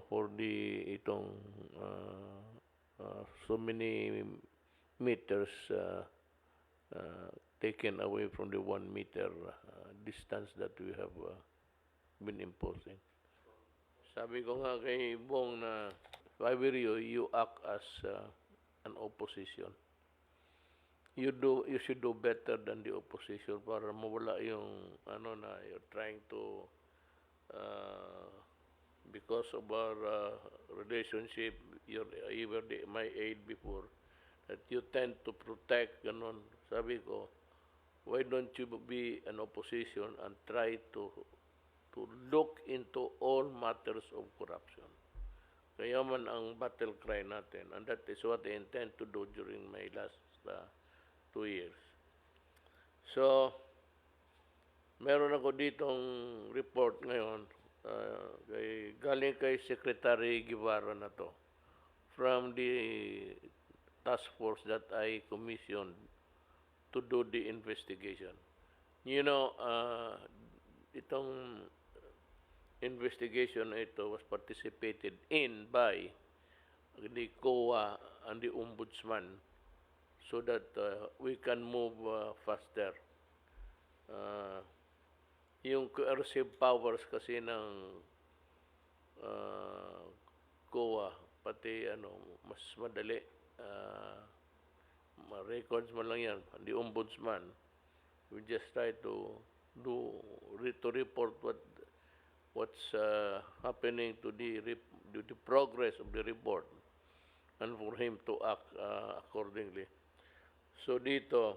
for itong so many meters taken away from the 1 meter distance that we have been imposing. Sabi ko nga kay Bong na if I were you, you act as an opposition. You should do better than the opposition para mawala yung na you're trying to because of our relationship, you were my aide before, that you tend to protect ganon. Sabi ko, why don't you be an opposition and try to to look into all matters of corruption. Kaya man ang battle cry natin, and that is what I intend to do during my last 2 years. So, meron ako ditong report ngayon, galing kay Secretary Guevara na to, from the task force that I commissioned to do the investigation. You know, itong investigation na ito was participated in by the COA and the Ombudsman so that we can move faster. Yung coercive powers kasi ng COA, pati mas madali, records mo lang yan, the Ombudsman, we just try to report what's happening to the progress of the report and for him to act accordingly. So dito,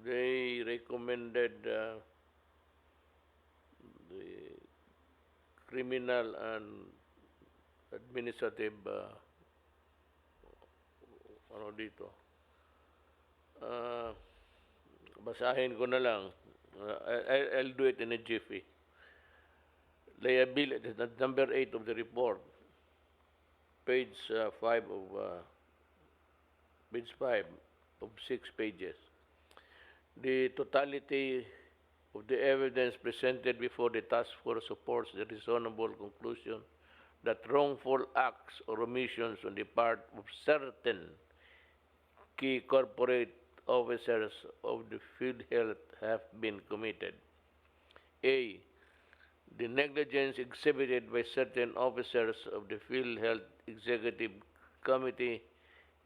they recommended the criminal and administrative dito. Basahin ko na lang. I'll do it in a jiffy. Liability, that's number 8 of the report, page 5 of 6 pages. The totality of the evidence presented before the task force supports the reasonable conclusion that wrongful acts or omissions on the part of certain key corporate officers of the PhilHealth have been committed. A. The negligence exhibited by certain officers of the PhilHealth Executive Committee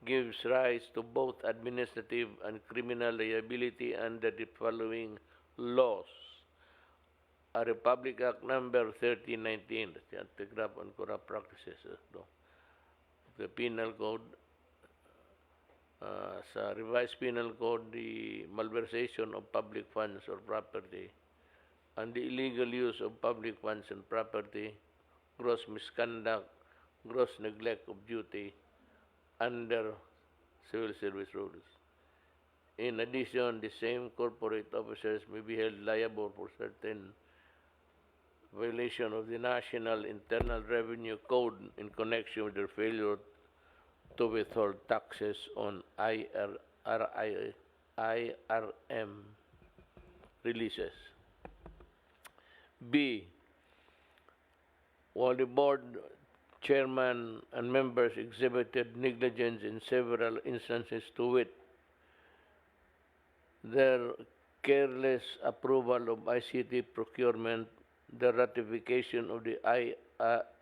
gives rise to both administrative and criminal liability under the following laws. A Republic Act Number 1319, that's the Anti-Graft and Corrupt Practices, the Penal Code, sa Revised Penal Code, the malversation of public funds or property, and the illegal use of public funds and property, gross misconduct, gross neglect of duty under civil service rules. In addition, the same corporate officers may be held liable for certain violation of the National Internal Revenue Code in connection with their failure to withhold taxes on IRM releases. B. While the board chairman and members exhibited negligence in several instances, to wit, their careless approval of ICT procurement, the ratification of the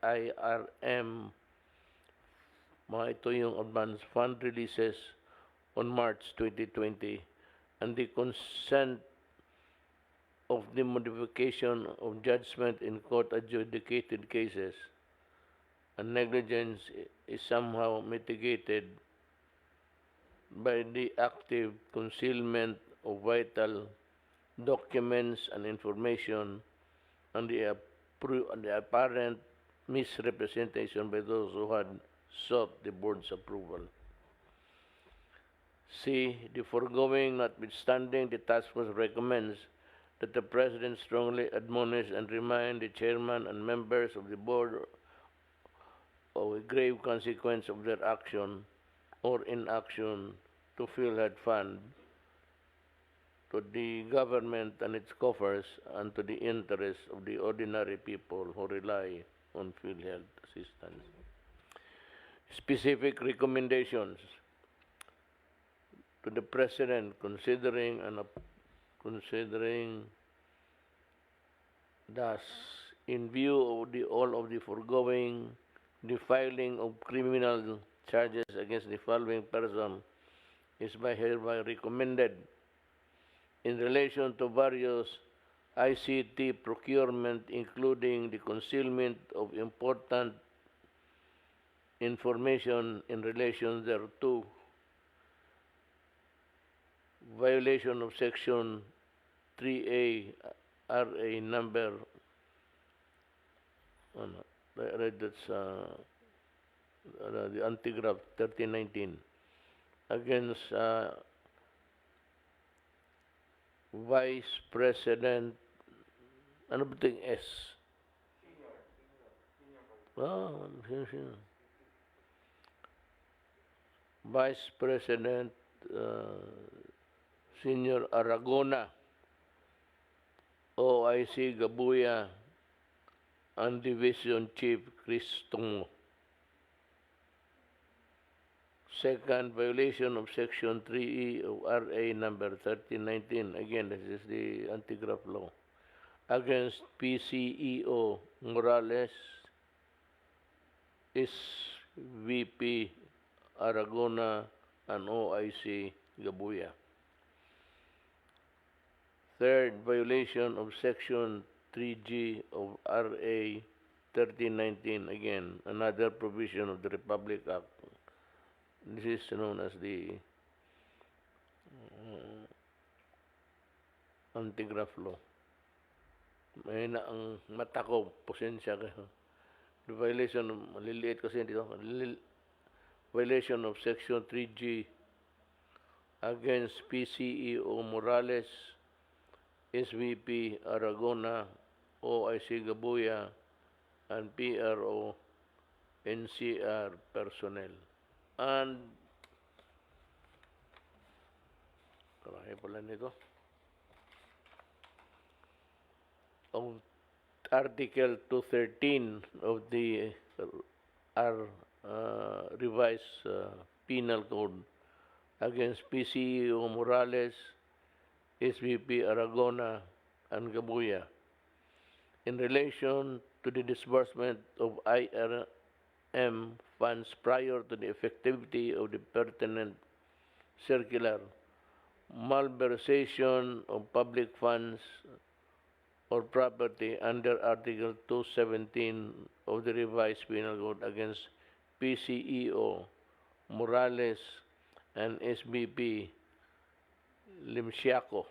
IRM, ito yung advance fund releases on March 2020, and the consent of the modification of judgment in court adjudicated cases, and negligence is somehow mitigated by the active concealment of vital documents and information and the apparent misrepresentation by those who had sought the board's approval. C. The foregoing notwithstanding, the task force recommends that the President strongly admonish and remind the chairman and members of the board of a grave consequence of their action or inaction to PhilHealth Fund, to the government and its coffers, and to the interests of the ordinary people who rely on PhilHealth assistance. Specific recommendations to the President, considering thus, in view of all of the foregoing, the filing of criminal charges against the following person is hereby recommended in relation to various ICT procurement, including the concealment of important information in relation thereto, violation of Section 3A RA number, I read that's the anti-graft 1319 against Vice President, ano ba ito yung S? Senior. Vice President Senior Aragona, OIC Gabuya, and Division Chief Cristongo. Second, violation of Section 3E of RA number 1319. Again, this is the anti-graft law. Against PCEO Morales, SVP Aragona, and OIC Gabuya. Third, violation of Section 3G of RA 1319. Again, another provision of the Republic Act. This is known as the anti-graft law. May na ang mata ko, posensya kayo. The violation, maliliit kasi dito, violation of Section 3G against PCEO Morales, SVP Aragona, OIC Gabuya, and PRO NCR personnel. And karami pala nito. Of Article 213 of the revised Penal Code against PCEO Morales, SVP Aragona, and Gabuya in relation to the disbursement of IRM funds prior to the effectivity of the pertinent circular, malversation of public funds or property under Article 217 of the revised Penal Code against PCEO Morales and SVP Limsiaco.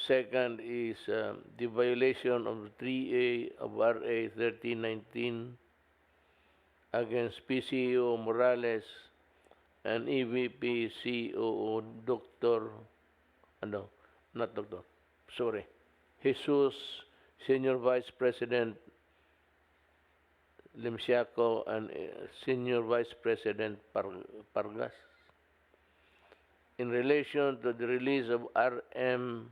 Second is the violation of 3A of RA 1319 against PCEO Morales and EVP COO Jesus, Senior Vice President Limsiaco, and Senior Vice President Pargas in relation to the release of IRM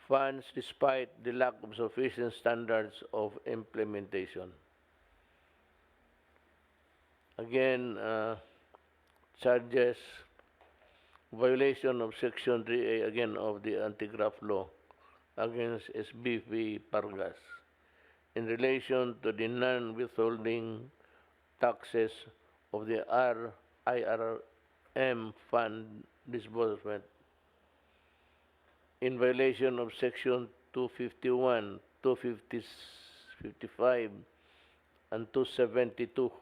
funds despite the lack of sufficient standards of implementation. Again, charges violation of Section 3A again of the anti-graft law against SBV Pargas in relation to the non-withholding taxes of the IRM fund disbursement in violation of Section 251, 255, and 272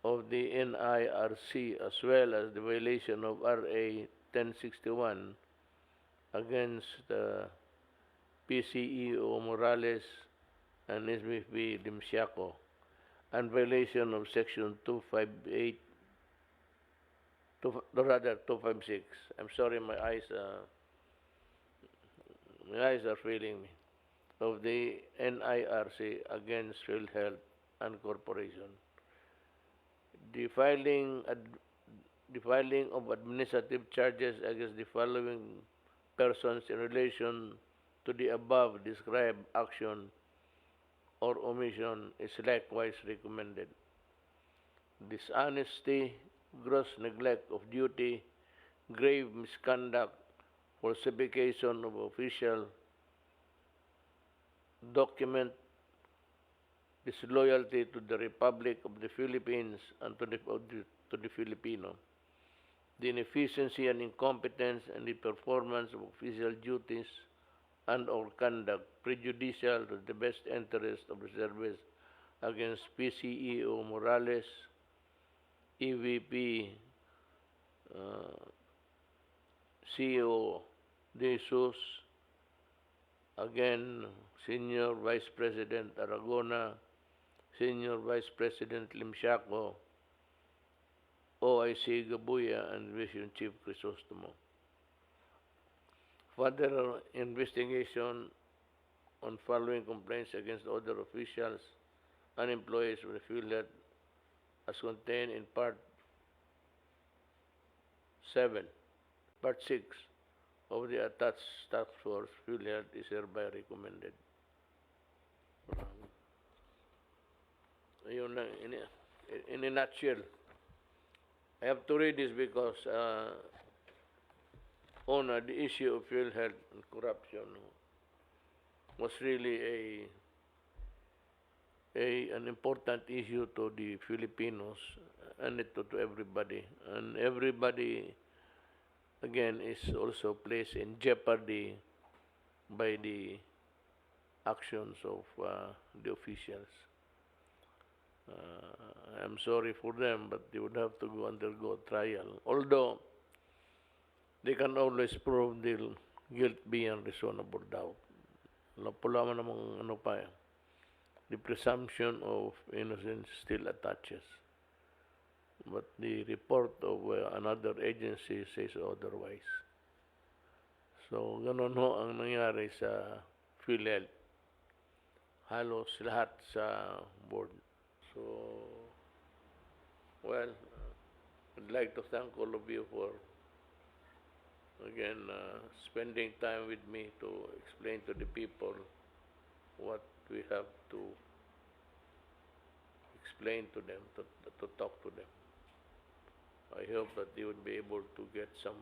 of the NIRC, as well as the violation of RA 1061 against PCEO Morales and SVP Limsiaco, and violation of Section 258, 256. I'm sorry, my eyes are failing me. Of the NIRC against Field Health and Corporation. The filing of administrative charges against the following persons in relation to the above described action or omission is likewise recommended. Dishonesty, gross neglect of duty, grave misconduct, falsification of official document, disloyalty to the Republic of the Philippines and to the Filipino, the inefficiency and incompetence in the performance of official duties and or conduct prejudicial to the best interest of the service against PCEO Morales, EVP CEO De Jesus, again Senior Vice President Aragona, Senior Vice President Limsiaco, OIC Gabuya, and Division Chief Crisostomo. Further investigation on following complaints against other officials and employees of the fieldhead as contained in Part 6 of the attached task force fieldhead is hereby recommended. Yun lang, in a nutshell. I have to read this because on the issue of fieldhead and corruption was really an important issue to the Filipinos and to everybody. And everybody, again, is also placed in jeopardy by the actions of the officials. I'm sorry for them, but they would have to undergo trial. Although they can always prove their guilt beyond reasonable doubt. Pula man namang ano pa yan. The presumption of innocence still attaches. But the report of another agency says otherwise. So, ganun ho ang nangyari sa PhilHealth. Halos lahat sa board. So, well, I'd like to thank all of you for, again, spending time with me to explain to the people what we have to explain to them, to talk to them. I hope that they would be able to get some,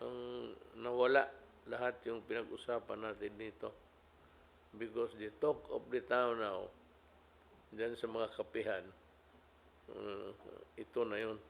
ang nawala lahat yung pinag-usapan natin dito. Because the talk of the town now, dyan sa mga kapihan, ito na yun.